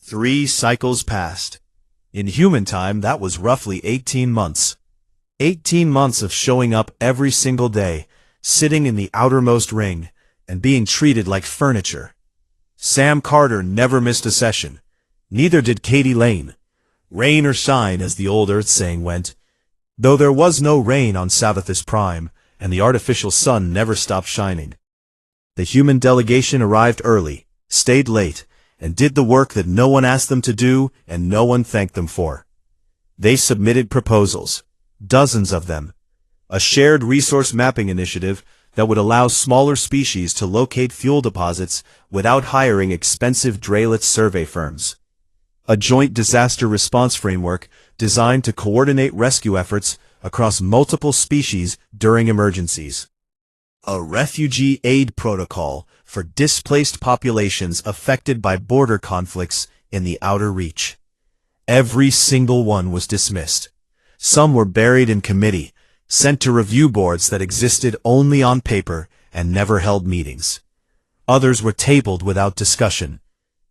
3 cycles passed. In human time, that was roughly 18 months. 18 months of showing up every single day, sitting in the outermost ring, and being treated like furniture. Sam Carter never missed a session. Neither did Katie Lane. Rain or shine, as the old Earth saying went. Though there was no rain on Sabbathus Prime, and the artificial sun never stopped shining. The human delegation arrived early, stayed late, and did the work that no one asked them to do and no one thanked them for. They submitted proposals, dozens of them. A shared resource mapping initiative that would allow smaller species to locate fuel deposits without hiring expensive Draylet survey firms. A joint disaster response framework designed to coordinate rescue efforts across multiple species during emergencies. A refugee aid protocol for displaced populations affected by border conflicts in the outer reach. Every single one was dismissed. Some were buried in committee, sent to review boards that existed only on paper and never held meetings. Others were tabled without discussion.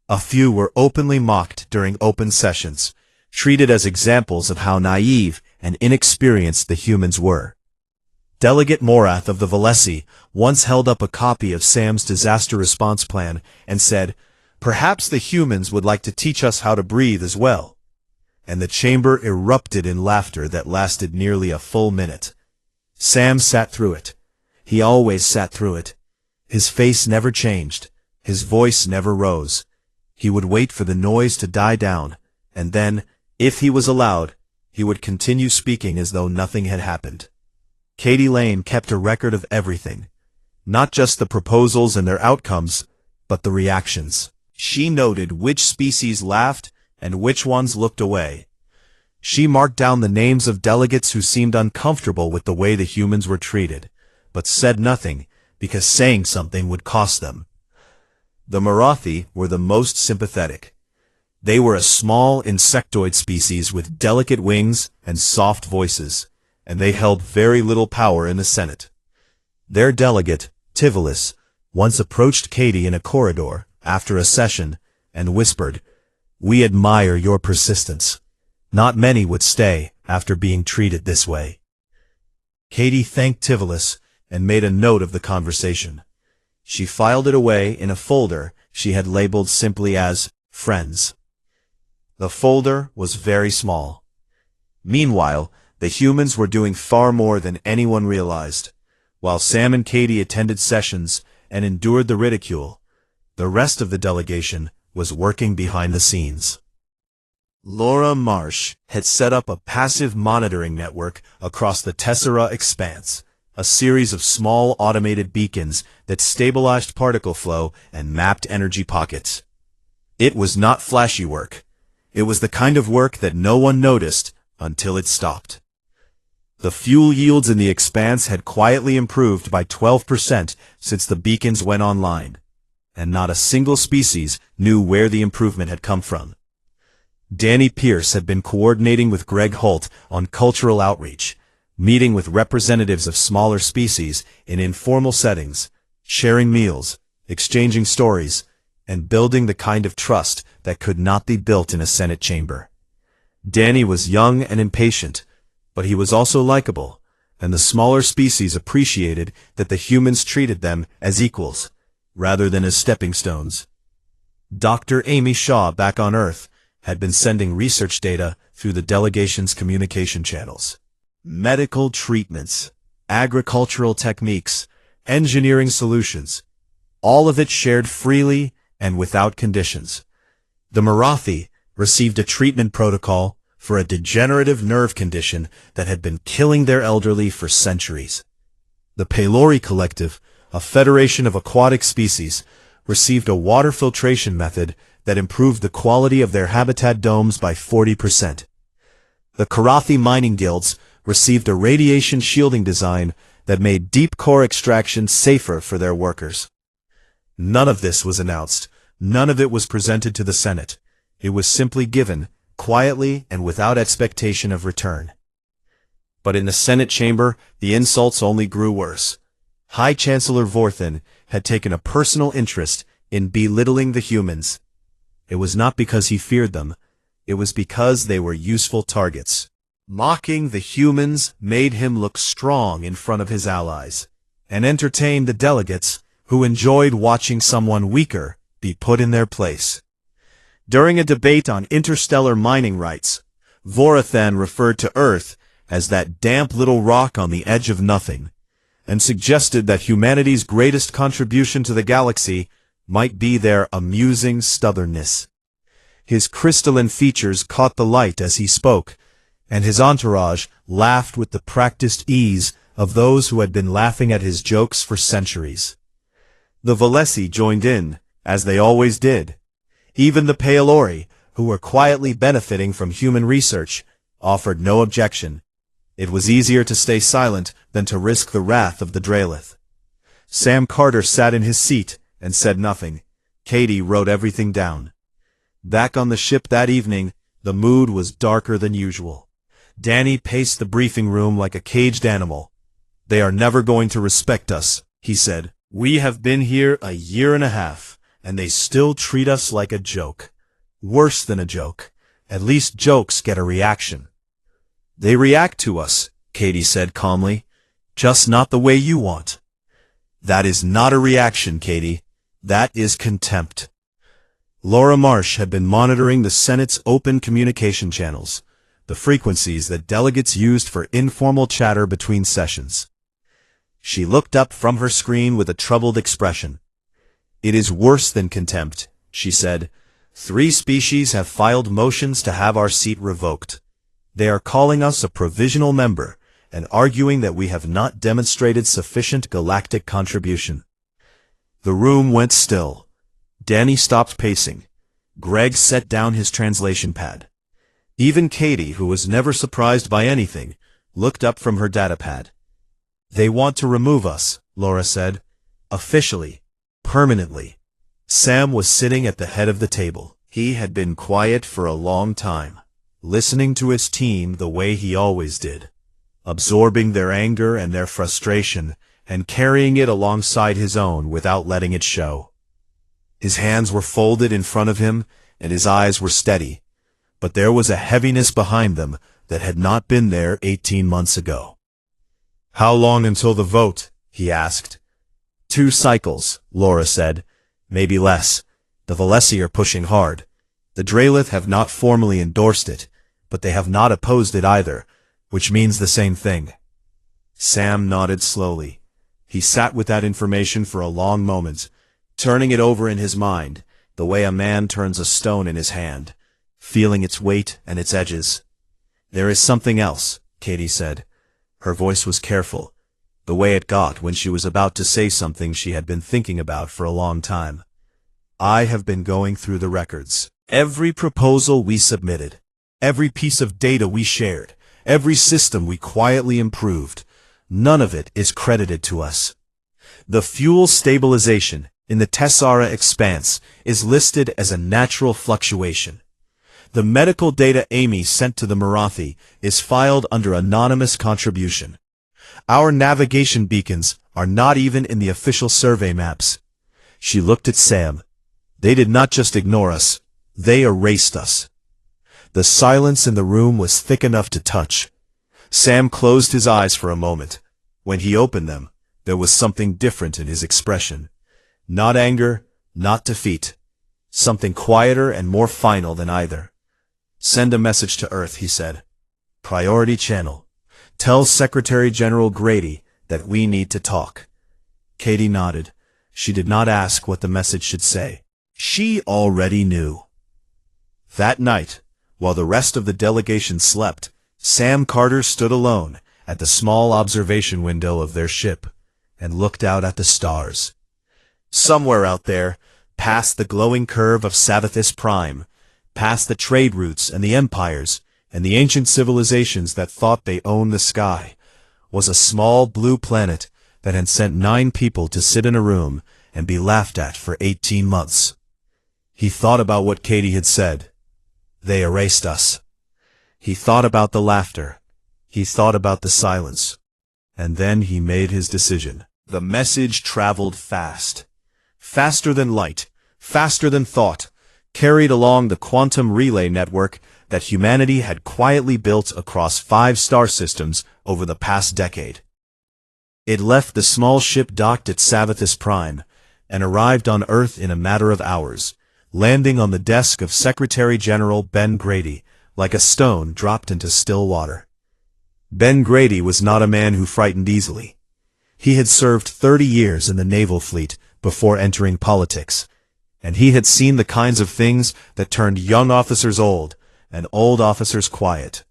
A few were openly mocked during open sessions, treated as examples of how naive and inexperienced the humans were. Delegate Morath of the Valesi once held up a copy of Sam's disaster response plan and said, "Perhaps the humans would like to teach us how to breathe as well." And the chamber erupted in laughter that lasted nearly a full minute. Sam sat through it. He always sat through it. His face never changed. His voice never rose. He would wait for the noise to die down, and then, if he was allowed, he would continue speaking as though nothing had happened. Katie Lane kept a record of everything. Not just the proposals and their outcomes, but the reactions. She noted which species laughed and which ones looked away. She marked down the names of delegates who seemed uncomfortable with the way the humans were treated, but said nothing because saying something would cost them. The Marathi were the most sympathetic. They were a small insectoid species with delicate wings and soft voices, and they held very little power in the Senate. Their delegate, Tivolis, once approached Katie in a corridor after a session and whispered, "We admire your persistence. Not many would stay after being treated this way." Katie thanked Tivolis and made a note of the conversation. She filed it away in a folder she had labeled simply as "Friends." The folder was very small. Meanwhile, the humans were doing far more than anyone realized. While Sam and Katie attended sessions and endured the ridicule, the rest of the delegation was working behind the scenes. Laura Marsh had set up a passive monitoring network across the Tessera expanse, a series of small automated beacons that stabilized particle flow and mapped energy pockets. It was not flashy work. It was the kind of work that no one noticed until it stopped. The fuel yields in the expanse had quietly improved by 12% since the beacons went online, and not a single species knew where the improvement had come from. Danny Pierce had been coordinating with Greg Holt on cultural outreach, meeting with representatives of smaller species in informal settings, sharing meals, exchanging stories, and building the kind of trust that could not be built in a Senate chamber. Danny was young and impatient, but he was also likable, and the smaller species appreciated that the humans treated them as equals, rather than as stepping stones. Dr. Amy Shaw, back on Earth, had been sending research data through the delegation's communication channels. Medical treatments, agricultural techniques, engineering solutions, all of it shared freely and without conditions. The Marathi received a treatment protocol for a degenerative nerve condition that had been killing their elderly for centuries. The Pelori Collective, a federation of aquatic species, received a water filtration method that improved the quality of their habitat domes by 40%. The Karathi mining guilds received a radiation shielding design that made deep core extraction safer for their workers. None of this was announced. None of it was presented to the Senate. It was simply given, quietly and without expectation of return. But in the Senate chamber, the insults only grew worse. High Chancellor Vorthen had taken a personal interest in belittling the humans. It was not because he feared them. It was because they were useful targets. Mocking the humans made him look strong in front of his allies, and entertained the delegates who enjoyed watching someone weaker be put in their place. During a debate on interstellar mining rights, Vorathan referred to Earth as that damp little rock on the edge of nothing, and suggested that humanity's greatest contribution to the galaxy might be their amusing stubbornness. His crystalline features caught the light as he spoke, and his entourage laughed with the practiced ease of those who had been laughing at his jokes for centuries. The Valesi joined in, as they always did. Even the Paolori, who were quietly benefiting from human research, offered no objection. It was easier to stay silent than to risk the wrath of the Drelith. Sam Carter sat in his seat and said nothing. Katie wrote everything down. Back on the ship that evening, the mood was darker than usual. Danny paced the briefing room like a caged animal. "They are never going to respect us," he said. "We have been here a year and a half, and they still treat us like a joke. Worse than a joke. At least jokes get a reaction." "They react to us," Katie said calmly. "Just not the way you want." "That is not a reaction, Katie. That is contempt." Laura Marsh had been monitoring the Senate's open communication channels, the frequencies that delegates used for informal chatter between sessions. She looked up from her screen with a troubled expression. "It is worse than contempt," she said. "3 species have filed motions to have our seat revoked. They are calling us a provisional member and arguing that we have not demonstrated sufficient galactic contribution." The room went still. Danny stopped pacing. Greg set down his translation pad. Even Katie, who was never surprised by anything, looked up from her datapad. "They want to remove us," Laura said. "Officially. Permanently." Sam was sitting at the head of the table. He had been quiet for a long time, listening to his team the way he always did, absorbing their anger and their frustration and carrying it alongside his own without letting it show. His hands were folded in front of him and his eyes were steady, but there was a heaviness behind them that had not been there 18 months ago. "How long until the vote?" he asked. 2 cycles, Laura said. "Maybe less. The Valesi are pushing hard. The Drelith have not formally endorsed it, but they have not opposed it either, which means the same thing." Sam nodded slowly. He sat with that information for a long moment, turning it over in his mind, the way a man turns a stone in his hand, feeling its weight and its edges. "There is something else," Katie said. Her voice was careful, the way it got when she was about to say something she had been thinking about for a long time. "I have been going through the records. Every proposal we submitted, every piece of data we shared, every system we quietly improved, none of it is credited to us. The fuel stabilization in the Tessara expanse is listed as a natural fluctuation. The medical data Amy sent to the Marathi is filed under anonymous contribution. Our navigation beacons are not even in the official survey maps." She looked at Sam. "They did not just ignore us, they erased us." The silence in the room was thick enough to touch. Sam closed his eyes for a moment. When he opened them, there was something different in his expression. Not anger, not defeat. Something quieter and more final than either. "Send a message to Earth," he said. "Priority channel. Tell Secretary General Grady that we need to talk." Katie nodded. She did not ask what the message should say. She already knew. That night, while the rest of the delegation slept, Sam Carter stood alone at the small observation window of their ship and looked out at the stars. Somewhere out there, past the glowing curve of Savathis Prime, past the trade routes and the empires and the ancient civilizations that thought they owned the sky, was a small blue planet that had sent 9 people to sit in a room and be laughed at for 18 months. He thought about what Katie had said. They erased us. He thought about the laughter. He thought about the silence. And then he made his decision. The message traveled fast. Faster than light, faster than thought. carried along the quantum relay network that humanity had quietly built across 5 star systems over the past decade. It left the small ship docked at Savathus Prime and arrived on Earth in a matter of hours, landing on the desk of Secretary General Ben Grady like a stone dropped into still water. Ben Grady was not a man who frightened easily. He had served 30 years in the naval fleet before entering politics, and he had seen the kinds of things that turned young officers old and old officers quiet.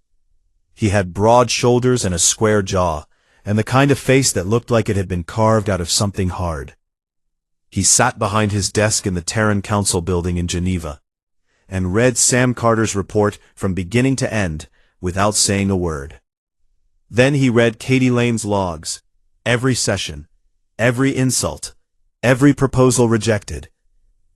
He had broad shoulders and a square jaw, and the kind of face that looked like it had been carved out of something hard. He sat behind his desk in the Terran Council building in Geneva, and read Sam Carter's report from beginning to end without saying a word. Then he read Katie Lane's logs, every session, every insult, every proposal rejected,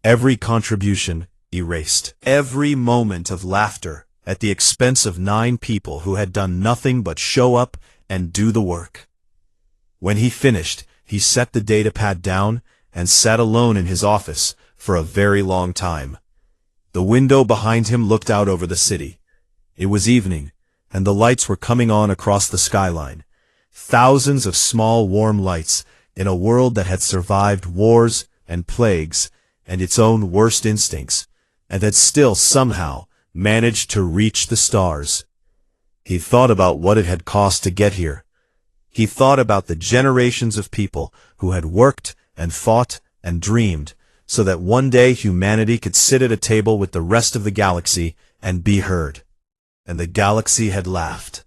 every contribution erased, every moment of laughter at the expense of 9 people who had done nothing but show up and do the work. When he finished, he set the datapad down and sat alone in his office for a very long time. The window behind him looked out over the city. It was evening, and the lights were coming on across the skyline. Thousands of small warm lights in a world that had survived wars and plagues and its own worst instincts, and had still somehow managed to reach the stars. He thought about what it had cost to get here. He thought about the generations of people who had worked and fought and dreamed so that one day humanity could sit at a table with the rest of the galaxy and be heard. And the galaxy had laughed.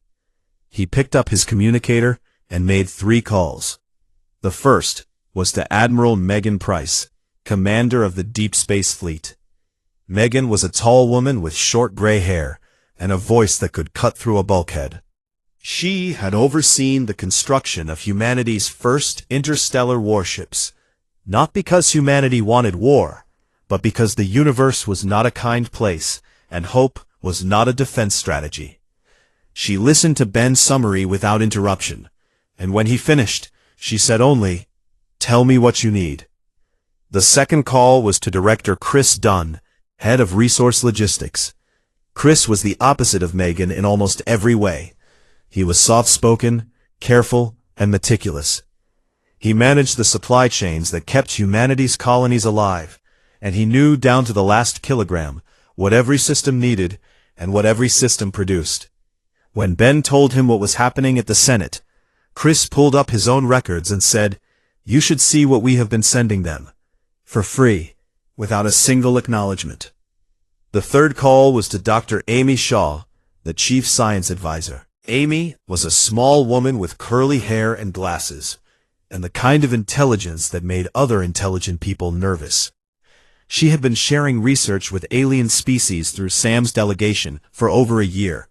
He picked up his communicator and made 3 calls. The first was to Admiral Megan Price, commander of the Deep Space Fleet. Megan was a tall woman with short gray hair and a voice that could cut through a bulkhead. She had overseen the construction of humanity's first interstellar warships, not because humanity wanted war, but because the universe was not a kind place and hope was not a defense strategy. She listened to Ben's summary without interruption, and when he finished, she said only, "Tell me what you need." The second call was to Director Chris Dunn, head of Resource Logistics. Chris was the opposite of Megan in almost every way. He was soft-spoken, careful, and meticulous. He managed the supply chains that kept humanity's colonies alive, and he knew down to the last kilogram what every system needed and what every system produced. When Ben told him what was happening at the Senate, Chris pulled up his own records and said, "You should see what we have been sending them. For free, without a single acknowledgement." The third call was to Dr. Amy Shaw, the chief science advisor. Amy was a small woman with curly hair and glasses, and the kind of intelligence that made other intelligent people nervous. She had been sharing research with alien species through Sam's delegation for over a year,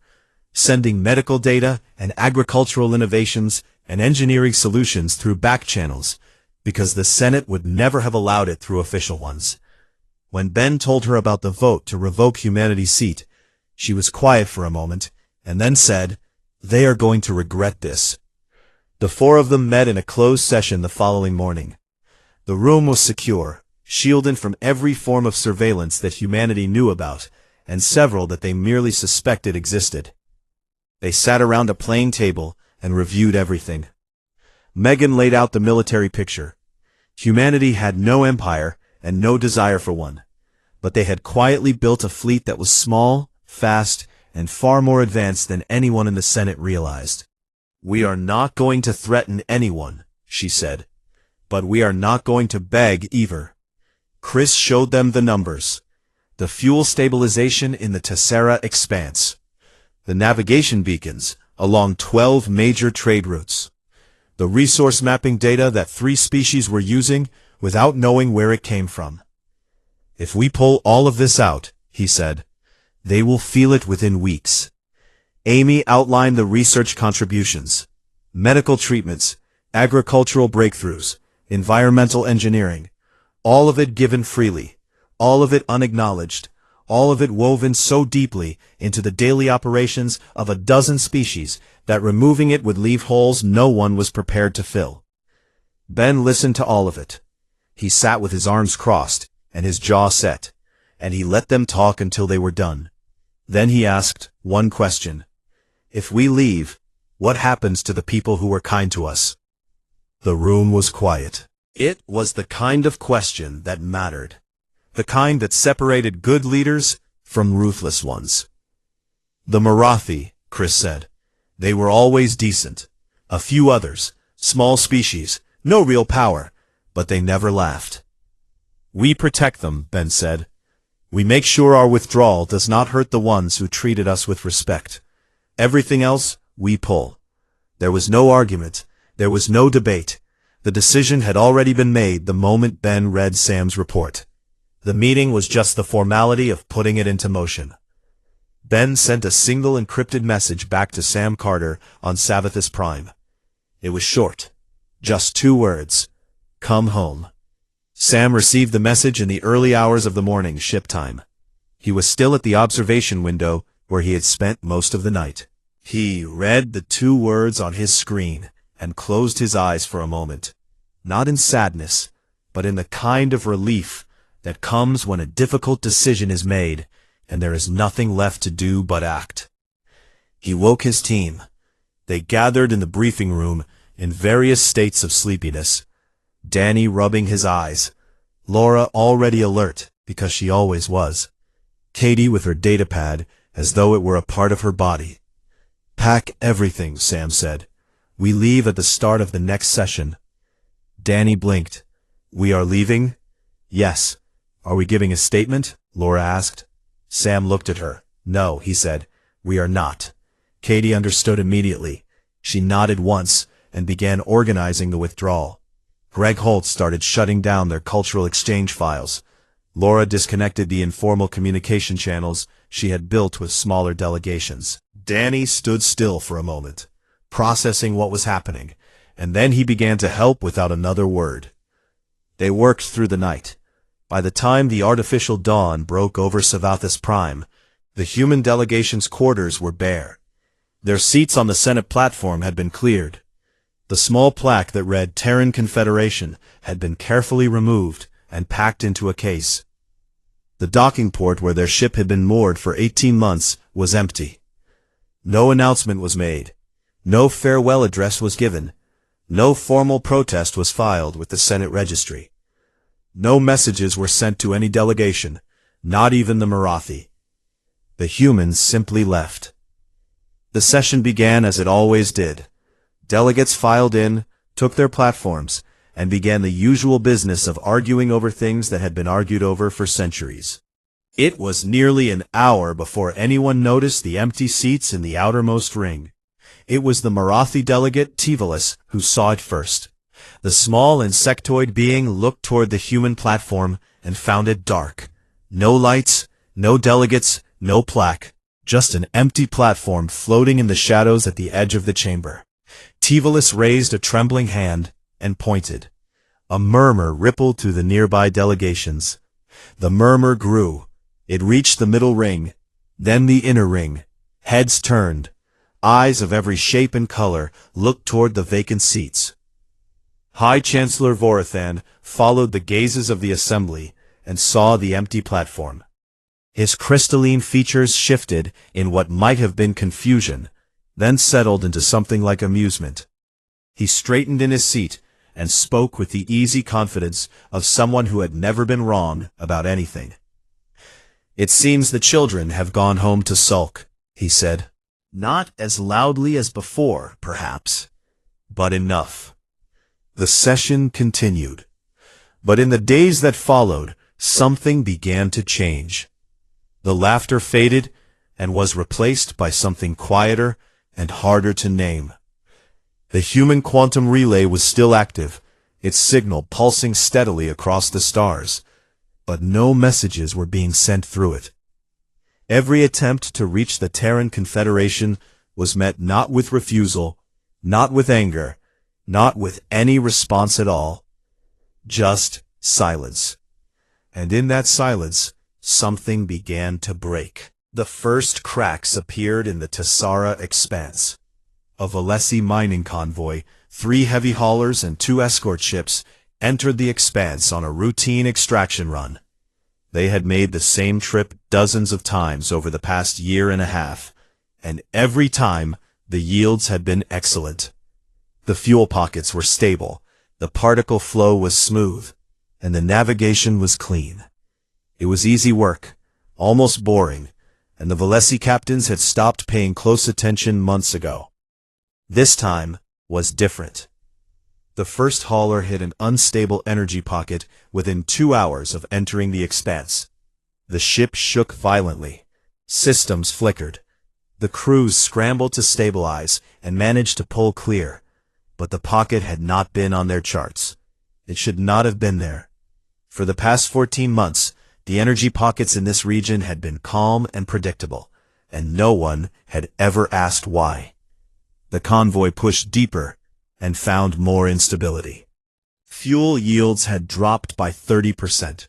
sending medical data and agricultural innovations and engineering solutions through back channels, because the Senate would never have allowed it through official ones. When Ben told her about the vote to revoke humanity's seat, she was quiet for a moment, and then said, "They are going to regret this." The 4 of them met in a closed session the following morning. The room was secure, shielded from every form of surveillance that humanity knew about, and several that they merely suspected existed. They sat around a plain table and reviewed everything. Megan laid out the military picture. Humanity had no empire and no desire for one, but they had quietly built a fleet that was small, fast, and far more advanced than anyone in the Senate realized. "We are not going to threaten anyone," she said, "but we are not going to beg either." Chris showed them the numbers. The fuel stabilization in the Tessera expanse. The navigation beacons along 12 major trade routes. The resource mapping data that 3 species were using without knowing where it came from. "If we pull all of this out," he said, "they will feel it within weeks." Amy outlined the research contributions: medical treatments, agricultural breakthroughs, environmental engineering, all of it given freely, all of it unacknowledged, all of it woven so deeply into the daily operations of a dozen species that removing it would leave holes no one was prepared to fill. Ben listened to all of it. He sat with his arms crossed and his jaw set, and he let them talk until they were done. Then he asked one question. If we leave, what happens to the people who were kind to us? The room was quiet. It was the kind of question that mattered. The kind that separated good leaders from ruthless ones. The Marathi, Chris said. They were always decent. A few others, small species, no real power, but they never laughed. We protect them, Ben said. We make sure our withdrawal does not hurt the ones who treated us with respect. Everything else, we pull. There was no argument. There was no debate. The decision had already been made the moment Ben read Sam's report. The meeting was just the formality of putting it into motion. Ben sent a single encrypted message back to Sam Carter on Savathus Prime. It was short. Just 2 words. Come home. Sam received the message in the early hours of the morning ship time. He was still at the observation window where he had spent most of the night. He read the 2 words on his screen and closed his eyes for a moment. Not in sadness, but in the kind of relief that comes when a difficult decision is made and there is nothing left to do but act. He woke his team. They gathered in the briefing room in various states of sleepiness. Danny rubbing his eyes. Laura already alert, because she always was. Katie with her datapad, as though it were a part of her body. Pack everything, Sam said. We leave at the start of the next session. Danny blinked. We are leaving? Yes. Are we giving a statement? Laura asked. Sam looked at her. No, he said. We are not. Katie understood immediately. She nodded once and began organizing the withdrawal. Greg Holt started shutting down their cultural exchange files. Laura disconnected the informal communication channels she had built with smaller delegations. Danny stood still for a moment, processing what was happening, and then he began to help without another word. They worked through the night. By the time the artificial dawn broke over Savathus Prime, the human delegation's quarters were bare. Their seats on the Senate platform had been cleared. The small plaque that read Terran Confederation had been carefully removed and packed into a case. The docking port where their ship had been moored for 18 months was empty. No announcement was made. No farewell address was given. No formal protest was filed with the Senate Registry. No messages were sent to any delegation, not even the Marathi. The humans simply left. The session began as it always did. Delegates filed in, took their platforms, and began the usual business of arguing over things that had been argued over for centuries. It was nearly an hour before anyone noticed the empty seats in the outermost ring. It was the Marathi delegate Tivalis who saw it first. The small insectoid being looked toward the human platform and found it dark. No lights, no delegates, no plaque, just an empty platform floating in the shadows at the edge of the chamber. Tivalis raised a trembling hand and pointed. A murmur rippled through the nearby delegations. The murmur grew. It reached the middle ring, then the inner ring. Heads turned. Eyes of every shape and color looked toward the vacant seats. High Chancellor Vorathan followed the gazes of the assembly and saw the empty platform. His crystalline features shifted in what might have been confusion, then settled into something like amusement. He straightened in his seat and spoke with the easy confidence of someone who had never been wrong about anything. It seems the children have gone home to sulk, he said. Not as loudly as before, perhaps, but enough. The session continued. But in the days that followed, something began to change. The laughter faded and was replaced by something quieter and harder to name. The human quantum relay was still active, its signal pulsing steadily across the stars, but no messages were being sent through it. Every attempt to reach the Terran Confederation was met not with refusal, not with anger, not with any response at all, just silence. And in that silence, something began to break. The first cracks appeared in the Tessara expanse. A Valesi mining convoy, 3 heavy haulers and 2 escort ships entered the expanse on a routine extraction run. They had made the same trip dozens of times over the past year and a half, and every time the yields had been excellent. The fuel pockets were stable, the particle flow was smooth, and the navigation was clean. It was easy work, almost boring, and the WordHFY captains had stopped paying close attention months ago. This time was different. The first hauler hit an unstable energy pocket within 2 hours of entering the expanse. The ship shook violently. Systems flickered. The crews scrambled to stabilize and managed to pull clear, but the pocket had not been on their charts. It should not have been there. For the past 14 months, the energy pockets in this region had been calm and predictable, and no one had ever asked why. The convoy pushed deeper and found more instability. Fuel yields had dropped by 30%.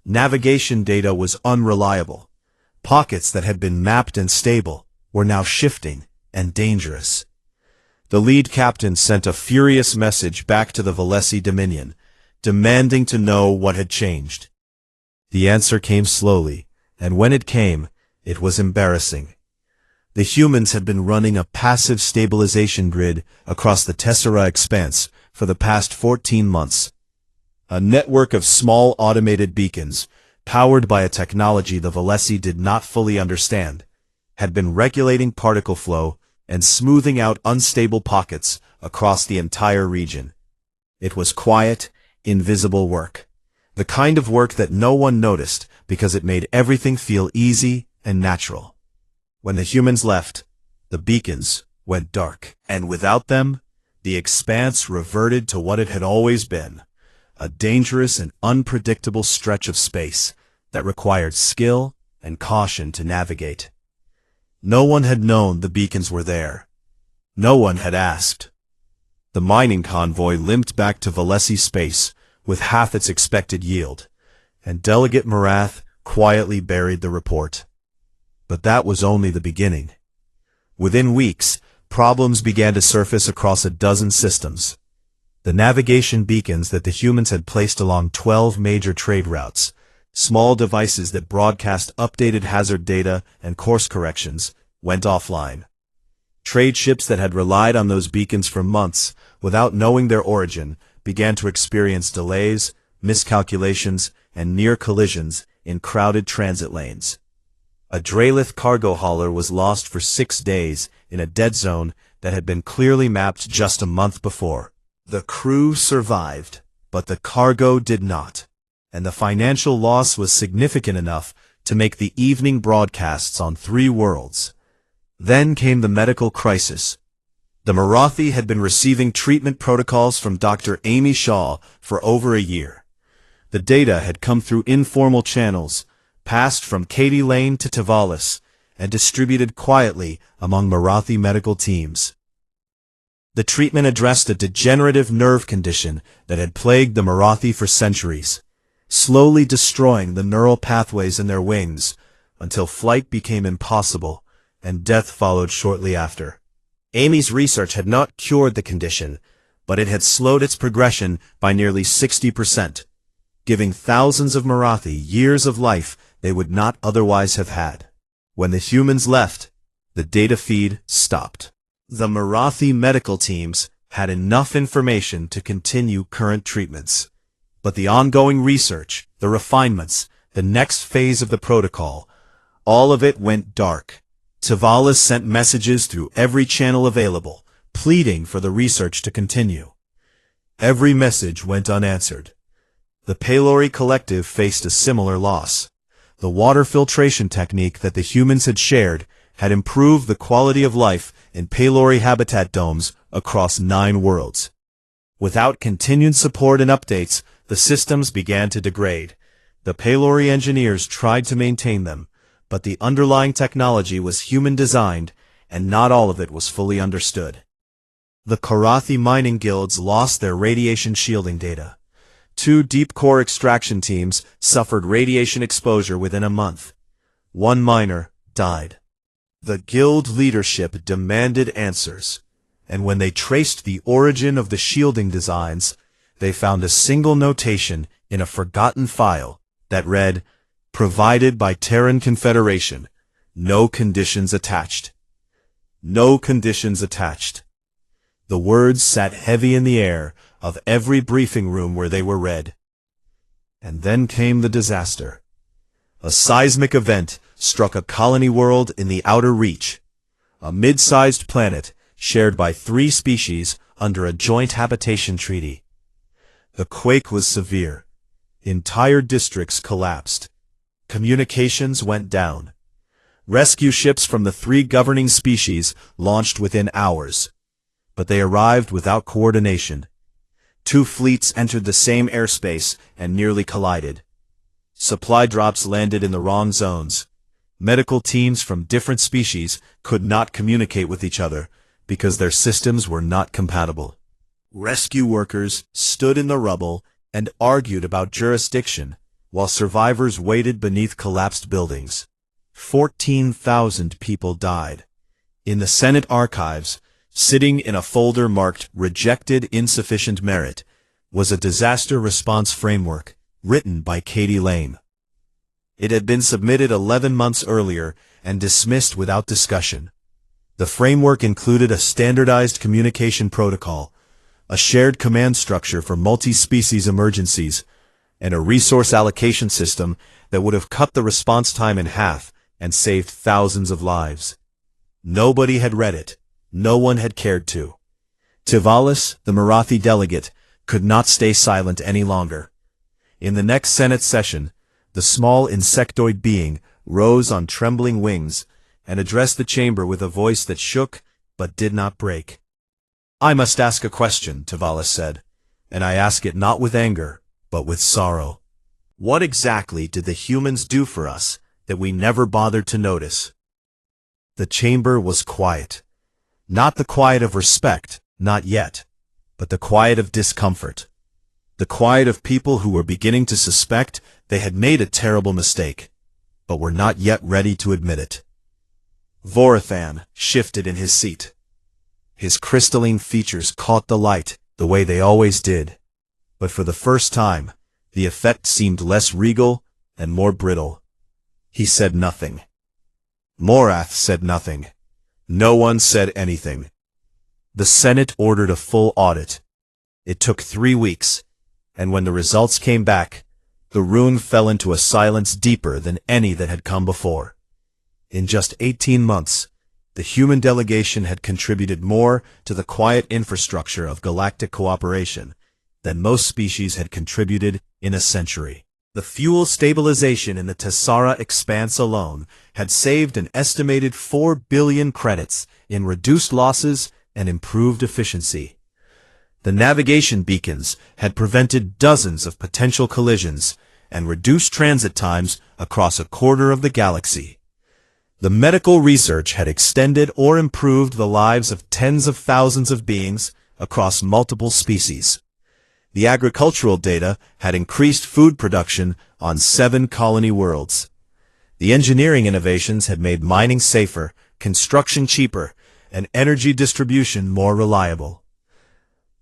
Navigation data was unreliable. Pockets that had been mapped and stable were now shifting and dangerous. The lead captain sent a furious message back to the WordHFY Dominion, demanding to know what had changed. The answer came slowly, and when it came, it was embarrassing. The humans had been running a passive stabilization grid across the Tessera expanse for the past 14 months. A network of small automated beacons, powered by a technology the WordHFY did not fully understand, had been regulating particle flow and smoothing out unstable pockets across the entire region. It was quiet, invisible work. The kind of work that no one noticed because it made everything feel easy and natural. When the humans left, the beacons went dark, and without them, the expanse reverted to what it had always been, a dangerous and unpredictable stretch of space that required skill and caution to navigate. No one had known the beacons were there. No one had asked. The mining convoy limped back to WordHFY space with half its expected yield, and Delegate Marath quietly buried the report. But that was only the beginning. Within weeks, problems began to surface across a dozen systems. The navigation beacons that the humans had placed along 12 major trade routes, small devices that broadcast updated hazard data and course corrections, went offline. Trade ships that had relied on those beacons for months without knowing their origin began to experience delays, miscalculations, and near collisions in crowded transit lanes. A Dralith cargo hauler was lost for 6 days in a dead zone that had been clearly mapped just a month before. The crew survived, but the cargo did not, and the financial loss was significant enough to make the evening broadcasts on 3 worlds. Then came the medical crisis. The WordHFY had been receiving treatment protocols from Dr. Amy Shaw for over a year. The data had come through informal channels, passed from Katie Lane to Tavalis, and distributed quietly among WordHFY medical teams. The treatment addressed a degenerative nerve condition that had plagued the WordHFY for centuries, slowly destroying the neural pathways in their wings until flight became impossible and death followed shortly after. Amy's research had not cured the condition, but it had slowed its progression by nearly 60%, giving thousands of WordHFY years of life they would not otherwise have had. When the humans left, the data feed stopped. The WordHFY medical teams had enough information to continue current treatments. But the ongoing research, the refinements, the next phase of the protocol, all of it went dark. Tavalis sent messages through every channel available, pleading for the research to continue. Every message went unanswered. The Pelori Collective faced a similar loss. The water filtration technique that the humans had shared had improved the quality of life in Pelori habitat domes across 9 worlds. Without continued support and updates, the systems began to degrade. The Pelori engineers tried to maintain them, but the underlying technology was human-designed, and not all of it was fully understood. The Karathi mining guilds lost their radiation shielding data. 2 deep core extraction teams suffered radiation exposure within a month. 1 miner died. The guild leadership demanded answers, and when they traced the origin of the shielding designs, they found a single notation in a forgotten file that read, Provided by Terran Confederation. No conditions attached. No conditions attached. The words sat heavy in the air of every briefing room where they were read. And then came the disaster. A seismic event struck a colony world in the outer reach, a mid-sized planet shared by 3 species under a joint habitation treaty. The quake was severe. Entire districts collapsed. Communications went down. Rescue ships from the 3 governing species launched within hours, but they arrived without coordination. 2 fleets entered the same airspace and nearly collided. Supply drops landed in the wrong zones. Medical teams from different species could not communicate with each other because their systems were not compatible. Rescue workers stood in the rubble and argued about jurisdiction, while survivors waited beneath collapsed buildings. 14,000 people died. In the Senate archives, sitting in a folder marked Rejected Insufficient Merit, was a disaster response framework written by Katie Lame. It had been submitted 11 months earlier and dismissed without discussion. The framework included a standardized communication protocol, a shared command structure for multi-species emergencies, and a resource allocation system that would have cut the response time in half and saved thousands of lives. Nobody had read it. No one had cared to. Tivalis, the Marathi delegate, could not stay silent any longer. In the next Senate session, the small insectoid being rose on trembling wings and addressed the chamber with a voice that shook but did not break. "I must ask a question," Tivalis said, "and I ask it not with anger, but with sorrow. What exactly did the humans do for us that we never bothered to notice?" The chamber was quiet. Not the quiet of respect, not yet, but the quiet of discomfort. The quiet of people who were beginning to suspect they had made a terrible mistake, but were not yet ready to admit it. Vorathan shifted in his seat. His crystalline features caught the light the way they always did, but for the first time, the effect seemed less regal and more brittle. He said nothing. Morath said nothing. No one said anything. The Senate ordered a full audit. It took 3 weeks, and when the results came back, the room fell into a silence deeper than any that had come before. In just 18 months, the human delegation had contributed more to the quiet infrastructure of galactic cooperation than most species had contributed in a century. The fuel stabilization in the Tessara expanse alone had saved an estimated 4 billion credits in reduced losses and improved efficiency. The navigation beacons had prevented dozens of potential collisions and reduced transit times across a quarter of the galaxy. The medical research had extended or improved the lives of tens of thousands of beings across multiple species. The agricultural data had increased food production on 7 colony worlds. The engineering innovations had made mining safer, construction cheaper, and energy distribution more reliable.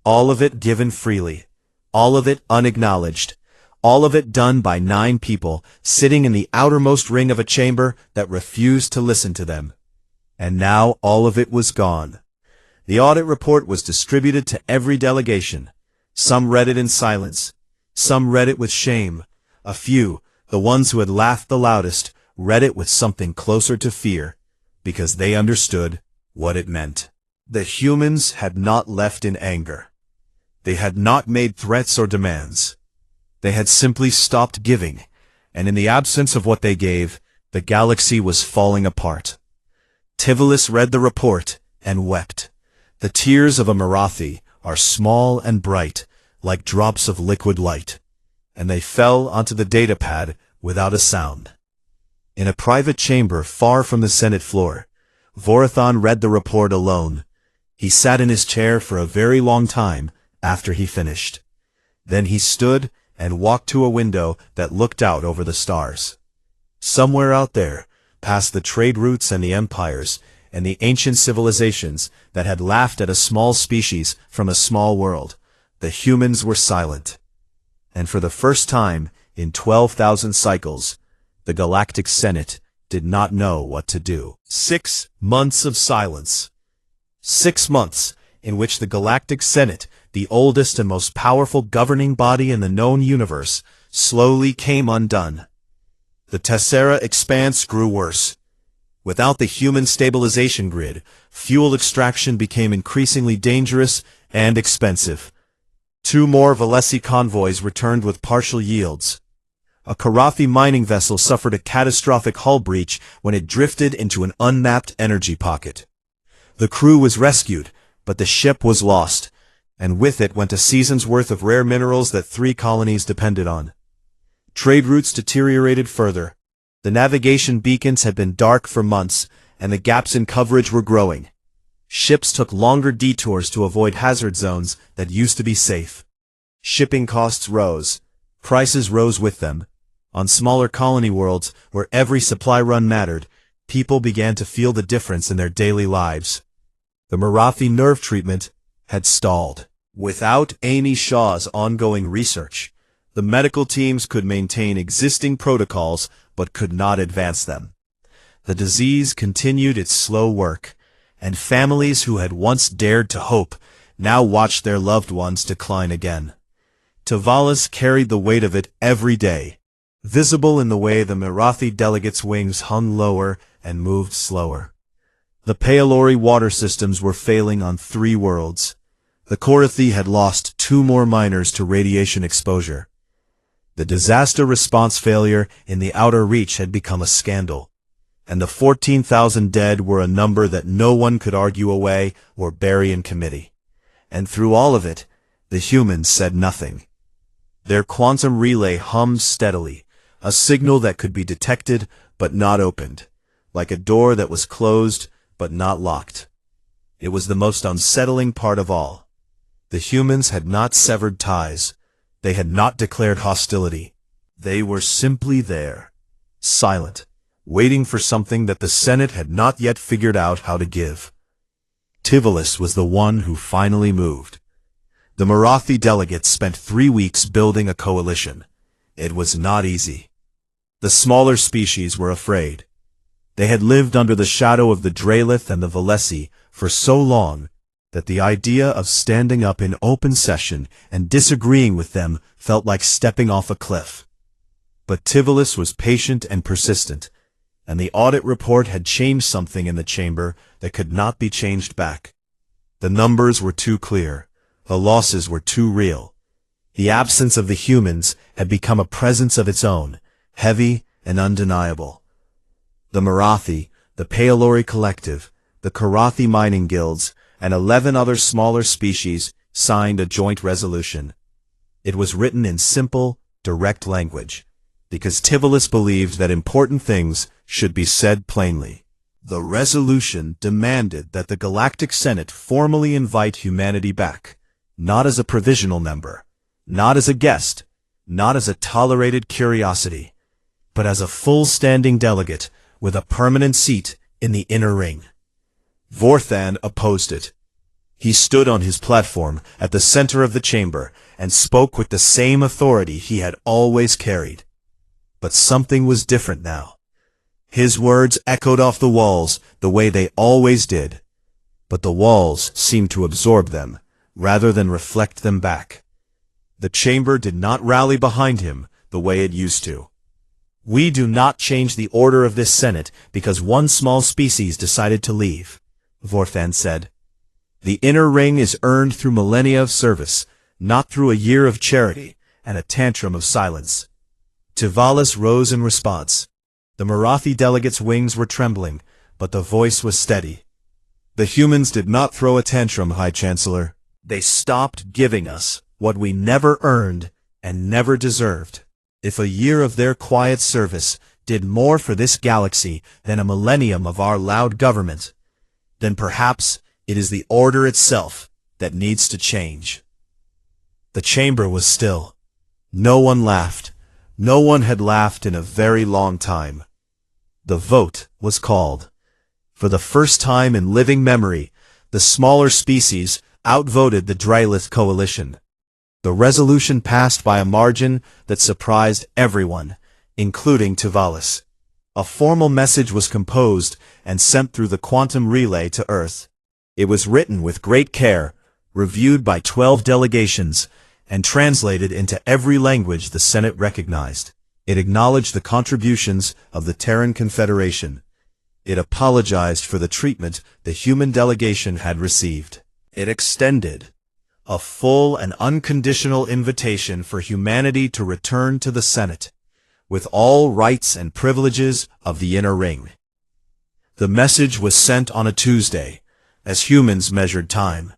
All of it given freely, all of it unacknowledged, all of it done by 9 people sitting in the outermost ring of a chamber that refused to listen to them. And now all of it was gone. The audit report was distributed to every delegation. Some read it in silence. Some read it with shame. A few, the ones who had laughed the loudest, read it with something closer to fear, because they understood what it meant. The humans had not left in anger. They had not made threats or demands. They had simply stopped giving, and in the absence of what they gave, the galaxy was falling apart. Tivalis read the report and wept. The tears of a Marathi are small and bright, like drops of liquid light, and they fell onto the datapad without a sound. In a private chamber far from the Senate floor, Vorathan read the report alone. He sat in his chair for a very long time after he finished. Then he stood and walked to a window that looked out over the stars. Somewhere out there, past the trade routes and the empires, and the ancient civilizations that had laughed at a small species from a small world, the humans were silent. And for the first time in 12,000 cycles, The Galactic Senate did not know what to do. 6 months of silence. 6 months in which the Galactic Senate, the oldest and most powerful governing body in the known universe, slowly came undone. The Tessera expanse grew worse. Without the human stabilization grid, fuel extraction became increasingly dangerous and expensive. 2 more Valesi convoys returned with partial yields. A Karathi mining vessel suffered a catastrophic hull breach when it drifted into an unmapped energy pocket. The crew was rescued, but the ship was lost, and with it went a season's worth of rare minerals that 3 colonies depended on. Trade routes deteriorated further. The navigation beacons had been dark for months, and the gaps in coverage were growing. Ships took longer detours to avoid hazard zones that used to be safe. Shipping costs rose. Prices rose with them. On smaller colony worlds, where every supply run mattered, people began to feel the difference in their daily lives. The Marathi nerve treatment had stalled. Without Amy Shaw's ongoing research, the medical teams could maintain existing protocols but could not advance them. The disease continued its slow work, and families who had once dared to hope now watched their loved ones decline again. Tavalis carried the weight of it every day, visible in the way the Marathi delegates' wings hung lower and moved slower. The Paolori water systems were failing on 3 worlds. The Korathi had lost 2 more miners to radiation exposure. The disaster response failure in the Outer Reach had become a scandal, and the 14,000 dead were a number that no one could argue away or bury in committee. And through all of it, the humans said nothing. Their quantum relay hummed steadily, a signal that could be detected but not opened, like a door that was closed but not locked. It was the most unsettling part of all. The humans had not severed ties. They had not declared hostility. They were simply there, silent, waiting for something that the Senate had not yet figured out how to give. Tivolis was the one who finally moved. The Marathi delegates spent 3 weeks building a coalition. It was not easy. The smaller species were afraid. They had lived under the shadow of the Dralith and the Valesi for so long that the idea of standing up in open session and disagreeing with them felt like stepping off a cliff. But Tivolis was patient and persistent, and the audit report had changed something in the chamber that could not be changed back. The numbers were too clear. The losses were too real. The absence of the humans had become a presence of its own, heavy and undeniable. The Marathi, the Paolori Collective, the Karathi mining guilds, and 11 other smaller species signed a joint resolution. It was written in simple, direct language, because Tivolis believed that important things should be said plainly. The resolution demanded that the Galactic Senate formally invite humanity back, not as a provisional member, not as a guest, not as a tolerated curiosity, but as a full-standing delegate with a permanent seat in the inner ring. Vorthan opposed it. He stood on his platform at the center of the chamber and spoke with the same authority he had always carried. But something was different now. His words echoed off the walls the way they always did, but the walls seemed to absorb them rather than reflect them back. The chamber did not rally behind him the way it used to. We do not change the order of this Senate because one small species decided to leave, Vorthan said. The inner ring is earned through millennia of service, not through a year of charity and a tantrum of silence. Tivolis rose in response. The Marathi delegates' wings were trembling, but the voice was steady. The humans did not throw a tantrum, High Chancellor. They stopped giving us what we never earned and never deserved. If a year of their quiet service did more for this galaxy than a millennium of our loud government, then perhaps it is the order itself that needs to change. The chamber was still. No one laughed. No one had laughed in a very long time. The vote was called. For the first time in living memory, the smaller species outvoted the Drylith coalition. The resolution passed by a margin that surprised everyone, including Tivolis. A formal message was composed and sent through the quantum relay to Earth. It was written with great care, reviewed by 12 delegations, and translated into every language the Senate recognized. It acknowledged the contributions of the Terran Confederation. It apologized for the treatment the human delegation had received. It extended a full and unconditional invitation for humanity to return to the Senate, with all rights and privileges of the inner ring. The message was sent on a Tuesday, as humans measured time.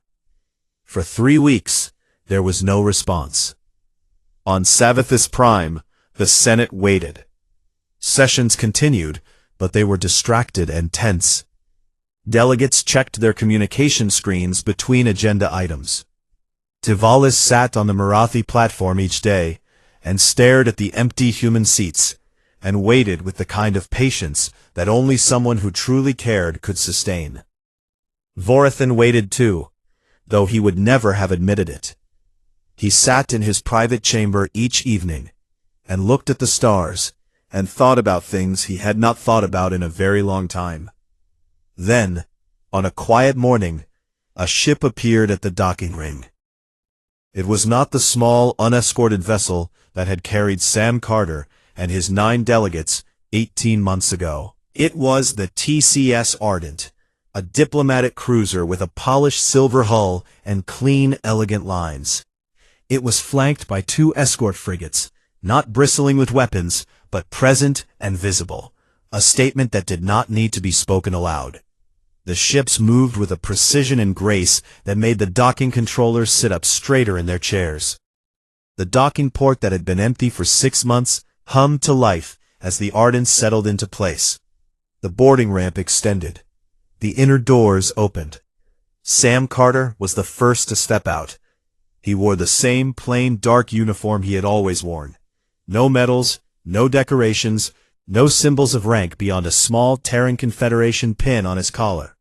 For 3 weeks, there was no response. On Sabbathus Prime, the Senate waited. Sessions continued, but they were distracted and tense. Delegates checked their communication screens between agenda items. Tivalis sat on the Marathi platform each day and stared at the empty human seats and waited with the kind of patience that only someone who truly cared could sustain. Vorathan waited too, though he would never have admitted it. He sat in his private chamber each evening and looked at the stars and thought about things he had not thought about in a very long time. Then, on a quiet morning, a ship appeared at the docking ring. It was not the small, unescorted vessel that had carried Sam Carter and his 9 delegates 18 months ago. It was the TCS Ardent, a diplomatic cruiser with a polished silver hull and clean, elegant lines. It was flanked by 2 escort frigates, not bristling with weapons, but present and visible, a statement that did not need to be spoken aloud. The ships moved with a precision and grace that made the docking controllers sit up straighter in their chairs. The docking port that had been empty for 6 months hummed to life as the Ardent settled into place. The boarding ramp extended. The inner doors opened. Sam Carter was the first to step out. He wore the same plain dark uniform he had always worn. No medals, no decorations, no symbols of rank beyond a small Terran Confederation pin on his collar.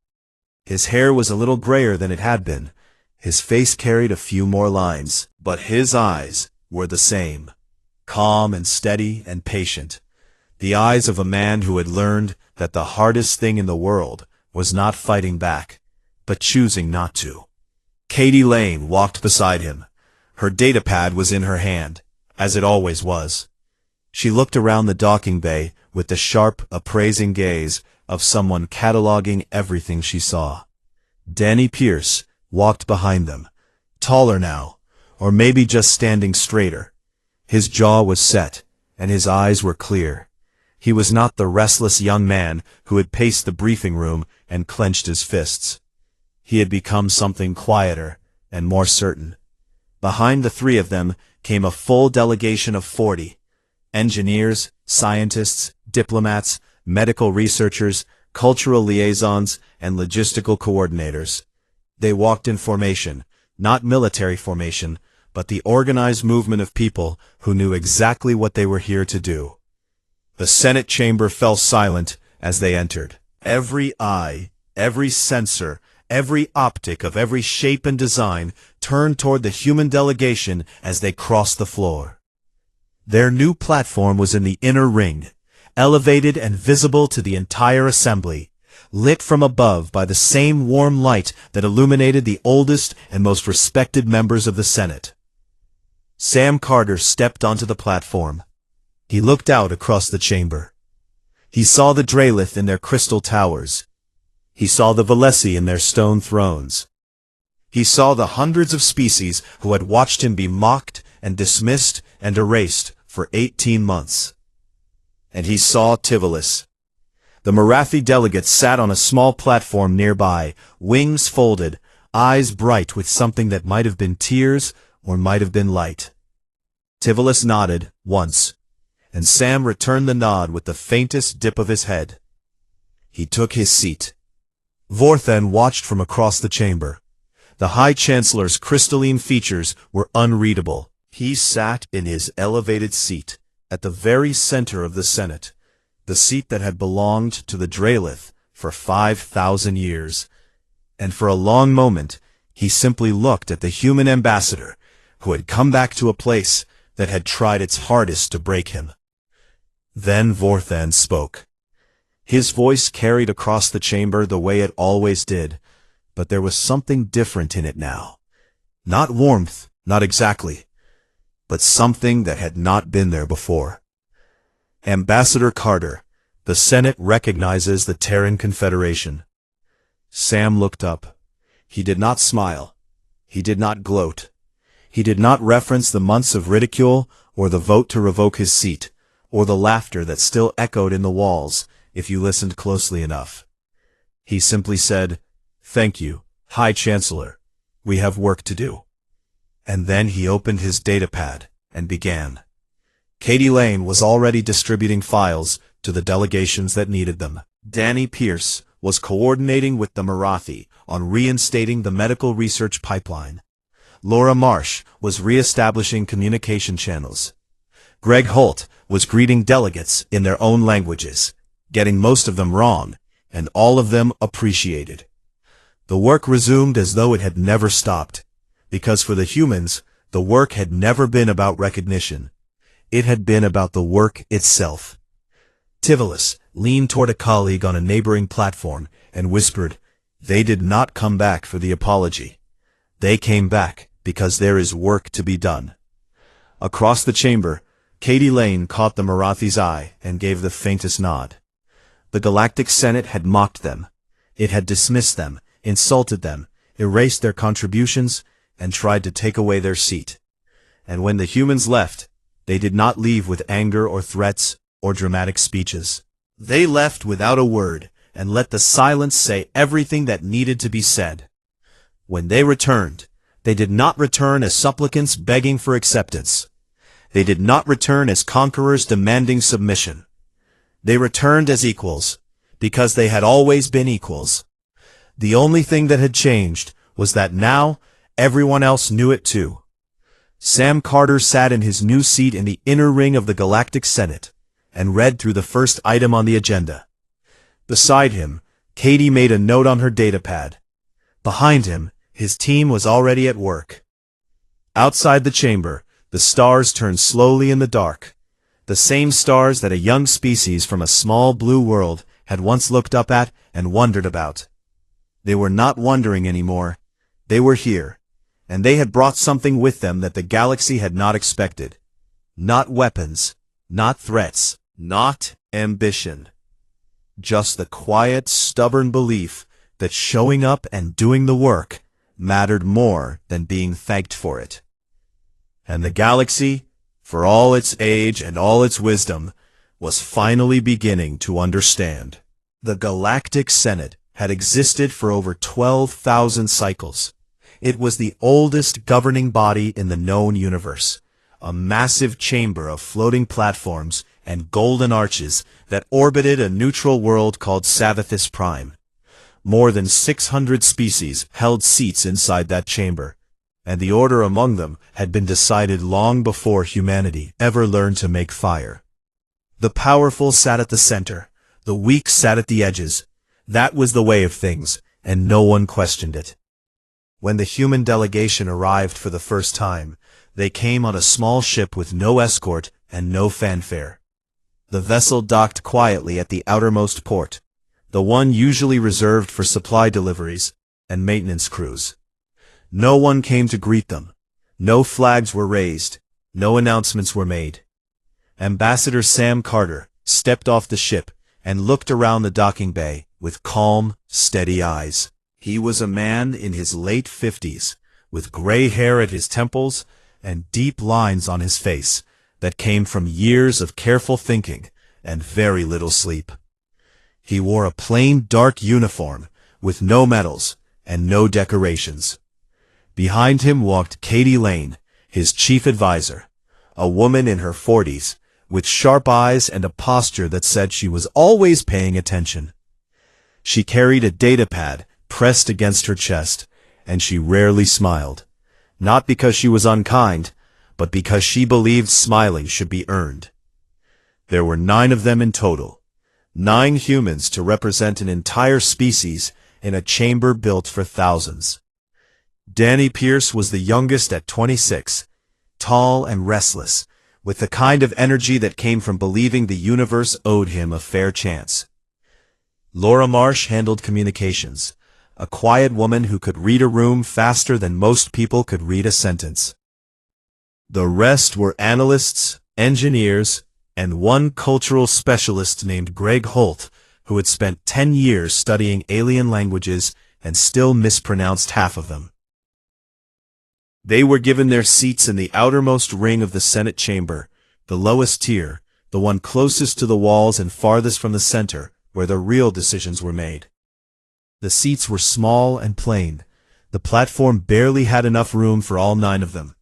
His hair was a little grayer than it had been. His face carried a few more lines, but his eyes were the same, calm and steady and patient. The eyes of a man who had learned that the hardest thing in the world was not fighting back, but choosing not to. Katie Lane walked beside him. Her datapad was in her hand, as it always was. She looked around the docking bay with the sharp, appraising gaze of someone cataloging everything she saw. Danny Pierce walked behind them, taller now, or maybe just standing straighter. His jaw was set, and his eyes were clear. He was not the restless young man who had paced the briefing room and clenched his fists. He had become something quieter and more certain. Behind the 3 of them came a full delegation of 40. Engineers, scientists, diplomats, medical researchers, cultural liaisons, and logistical coordinators. They walked in formation, not military formation, but the organized movement of people who knew exactly what they were here to do. The Senate chamber fell silent as they entered. Every eye, every sensor, every optic of every shape and design turned toward the human delegation as they crossed the floor. Their new platform was in the inner ring, elevated and visible to the entire assembly, lit from above by the same warm light that illuminated the oldest and most respected members of the Senate. Sam Carter stepped onto the platform. He looked out across the chamber. He saw the Draelith in their crystal towers. He saw the Valesi in their stone thrones. He saw the hundreds of species who had watched him be mocked and dismissed and erased for 18 months. And he saw Tivalis. The Marathi delegates sat on a small platform nearby, wings folded, eyes bright with something that might have been tears or might have been light. Tivalis nodded once, and Sam returned the nod with the faintest dip of his head. He took his seat. Vorthan watched from across the chamber. The High Chancellor's crystalline features were unreadable. He sat in his elevated seat, at the very center of the Senate, the seat that had belonged to the Draelith for 5,000 years. And for a long moment, he simply looked at the human ambassador, who had come back to a place that had tried its hardest to break him. Then Vorthan spoke. His voice carried across the chamber the way it always did, but there was something different in it now. Not warmth, not exactly, but something that had not been there before. Ambassador Carter, the Senate recognizes the Terran Confederation. Sam looked up. He did not smile. He did not gloat. He did not reference the months of ridicule, or the vote to revoke his seat, or the laughter that still echoed in the walls, if you listened closely enough. He simply said, "Thank you, High Chancellor. We have work to do." And then he opened his datapad and began. Katie Lane was already distributing files to the delegations that needed them. Danny Pierce was coordinating with the Marathi on reinstating the medical research pipeline. Laura Marsh was re-establishing communication channels. Greg Holt was greeting delegates in their own languages, getting most of them wrong, and all of them appreciated. The work resumed as though it had never stopped, because for the humans, the work had never been about recognition. It had been about the work itself. Tivolis leaned toward a colleague on a neighboring platform and whispered, "They did not come back for the apology. They came back because there is work to be done." Across the chamber, Katie Lane caught the Marathi's eye and gave the faintest nod. The Galactic Senate had mocked them. It had dismissed them, insulted them, erased their contributions, and tried to take away their seat. And when the humans left, they did not leave with anger or threats or dramatic speeches. They left without a word and let the silence say everything that needed to be said. When they returned, they did not return as supplicants begging for acceptance. They did not return as conquerors demanding submission. They returned as equals, because they had always been equals. The only thing that had changed was that now everyone else knew it too. Sam Carter sat in his new seat in the inner ring of the Galactic Senate and read through the first item on the agenda. Beside him, Katie made a note on her datapad. Behind him, his team was already at work. Outside the chamber, the stars turned slowly in the dark, the same stars that a young species from a small blue world had once looked up at and wondered about. They were not wondering anymore. They were here, and they had brought something with them that the galaxy had not expected. Not weapons, not threats, not ambition. Just the quiet, stubborn belief that showing up and doing the work mattered more than being thanked for it. And the galaxy, for all its age and all its wisdom, was finally beginning to understand. The Galactic Senate had existed for over 12,000 cycles. It was the oldest governing body in the known universe, a massive chamber of floating platforms and golden arches that orbited a neutral world called Savithis Prime. More than 600 species held seats inside that chamber, and the order among them had been decided long before humanity ever learned to make fire. The powerful sat at the center, the weak sat at the edges. That was the way of things, and no one questioned it. When the human delegation arrived for the first time, they came on a small ship with no escort and no fanfare. The vessel docked quietly at the outermost port, the one usually reserved for supply deliveries and maintenance crews. No one came to greet them. No flags were raised. No announcements were made. Ambassador Sam Carter stepped off the ship and looked around the docking bay with calm, steady eyes. He was a man in his late 50s, with gray hair at his temples and deep lines on his face that came from years of careful thinking and very little sleep. He wore a plain dark uniform with no medals and no decorations. Behind him walked Katie Lane, his chief advisor, a woman in her 40s, with sharp eyes and a posture that said she was always paying attention. She carried a datapad pressed against her chest, and she rarely smiled, not because she was unkind, but because she believed smiling should be earned. There were 9 of them in total, 9 humans to represent an entire species in a chamber built for thousands. Danny Pierce was the youngest at 26, tall and restless, with the kind of energy that came from believing the universe owed him a fair chance. Laura Marsh handled communications, a quiet woman who could read a room faster than most people could read a sentence. The rest were analysts, engineers, and one cultural specialist named Greg Holt, who had spent 10 years studying alien languages and still mispronounced half of them. They were given their seats in the outermost ring of the Senate chamber, the lowest tier, the one closest to the walls and farthest from the center, where the real decisions were made. The seats were small and plain. The platform barely had enough room for all 9 of them.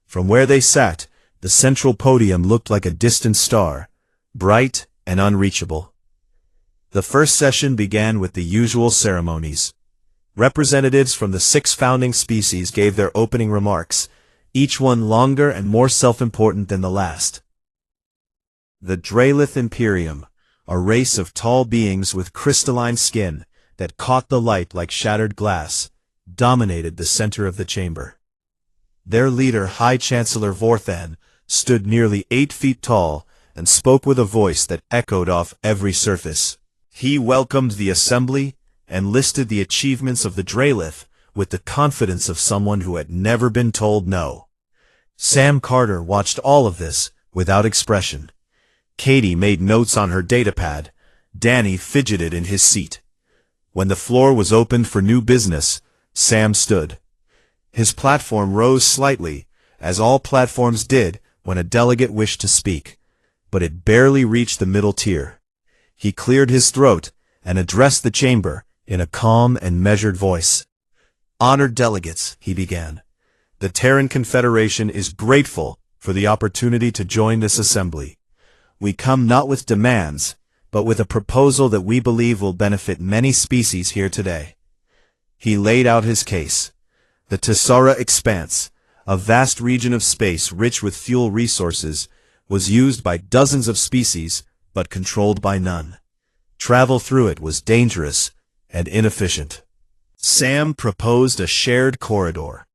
From where they sat, the central podium looked like a distant star, bright and unreachable. The first session began with the usual ceremonies. Representatives from the 6 founding species gave their opening remarks, each one longer and more self-important than the last. The Dralith Imperium, a race of tall beings with crystalline skin that caught the light like shattered glass, dominated the center of the chamber. Their leader, High Chancellor Vorthan, stood nearly 8 feet tall and spoke with a voice that echoed off every surface. He welcomed the assembly and listed the achievements of the Dralith with the confidence of someone who had never been told no. Sam Carter watched all of this without expression. Katie made notes on her datapad. Danny fidgeted in his seat. When the floor was opened for new business, Sam stood. His platform rose slightly, as all platforms did when a delegate wished to speak, but it barely reached the middle tier. He cleared his throat and addressed the chamber in a calm and measured voice. "Honored delegates," he began, "the Terran Confederation is grateful for the opportunity to join this assembly. We come not with demands, but with a proposal that we believe will benefit many species here today." He laid out his case. The Tessara Expanse, a vast region of space rich with fuel resources, was used by dozens of species, but controlled by none. Travel through it was dangerous and inefficient. Sam proposed a shared corridor,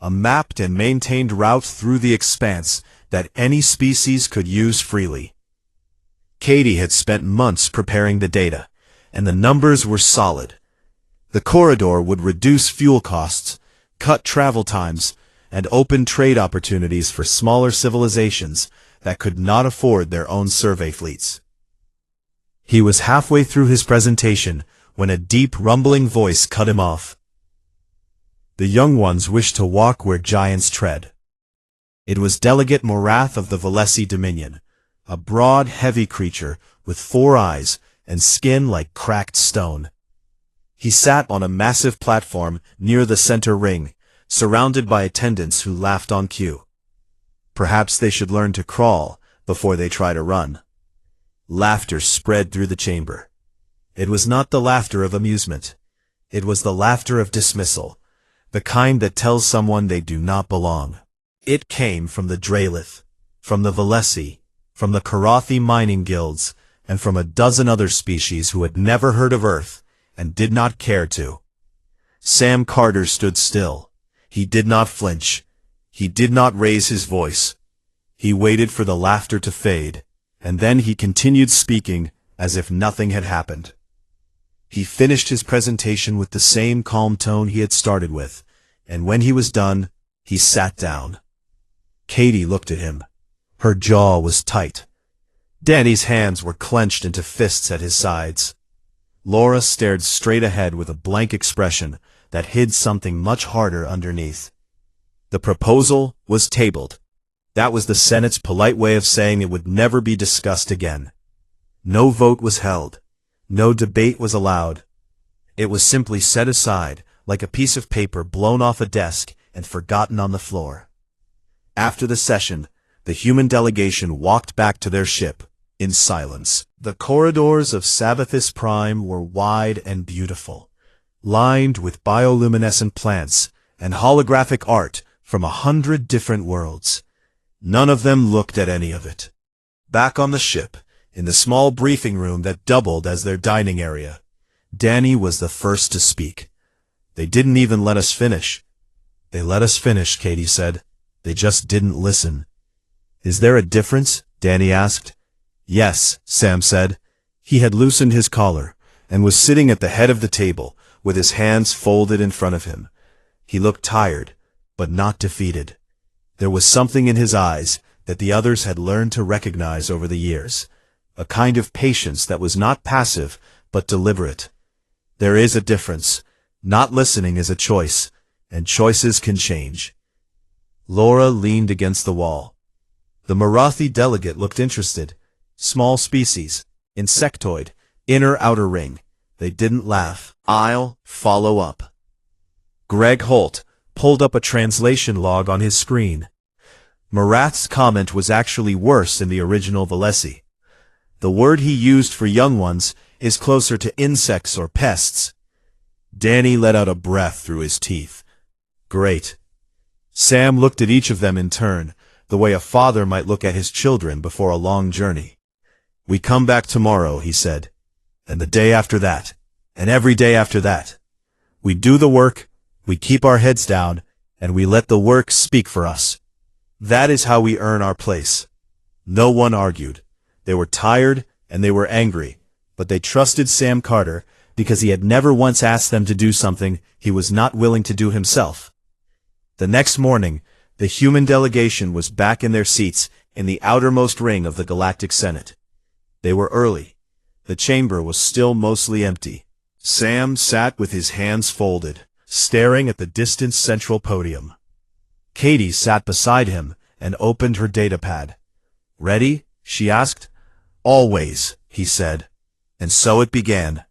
a mapped and maintained route through the expanse that any species could use freely. Katie had spent months preparing the data, and the numbers were solid. The corridor would reduce fuel costs, cut travel times, and open trade opportunities for smaller civilizations that could not afford their own survey fleets. He was halfway through his presentation when a deep, rumbling voice cut him off. "The young ones wish to walk where giants tread." It was Delegate Morath of the Valesi Dominion, a broad, heavy creature with 4 eyes and skin like cracked stone. He sat on a massive platform near the center ring, surrounded by attendants who laughed on cue. Perhaps they should learn to crawl before they try to run. Laughter spread through the chamber. It was not the laughter of amusement. It was the laughter of dismissal, the kind that tells someone they do not belong. It came from the Dralith, from the Valesi, from the Karathi mining guilds, and from a dozen other species who had never heard of Earth and did not care to. Sam Carter stood still. He did not flinch. He did not raise his voice. He waited for the laughter to fade, and then he continued speaking as if nothing had happened. He finished his presentation with the same calm tone he had started with, and when he was done, he sat down. Katie looked at him. Her jaw was tight. Danny's hands were clenched into fists at his sides. Laura stared straight ahead with a blank expression that hid something much harder underneath. The proposal was tabled. That was the Senate's polite way of saying it would never be discussed again. No vote was held. No debate was allowed. It was simply set aside, like a piece of paper blown off a desk and forgotten on the floor. After the session, the human delegation walked back to their ship, in silence. The corridors of Sabathis Prime were wide and beautiful, lined with bioluminescent plants and holographic art from 100 different worlds. None of them looked at any of it. Back on the ship, in the small briefing room that doubled as their dining area, Danny was the first to speak. "They didn't even let us finish." "They let us finish," Katie said. "They just didn't listen." "Is there a difference?" Danny asked. "Yes," Sam said. He had loosened his collar, and was sitting at the head of the table, with his hands folded in front of him. He looked tired, but not defeated. There was something in his eyes that the others had learned to recognize over the years, a kind of patience that was not passive, but deliberate. There is a difference. Not listening is a choice, and choices can change. Laura leaned against the wall. The Marathi delegate looked interested. Small species, insectoid, inner-outer ring. They didn't laugh. I'll follow up. Greg Holt pulled up a translation log on his screen. Marath's comment was actually worse than the original Valesi. The word he used for young ones is closer to insects or pests. Danny let out a breath through his teeth. Great. Sam looked at each of them in turn, the way a father might look at his children before a long journey. We come back tomorrow, he said, and the day after that, and every day after that. We do the work, we keep our heads down, and we let the work speak for us. That is how we earn our place. No one argued. They were tired and they were angry, but they trusted Sam Carter because he had never once asked them to do something he was not willing to do himself. The next morning, the human delegation was back in their seats in the outermost ring of the Galactic Senate. They were early. The chamber was still mostly empty. Sam sat with his hands folded, staring at the distant central podium. Katie sat beside him and opened her datapad. Ready? She asked. Always, he said. And so it began.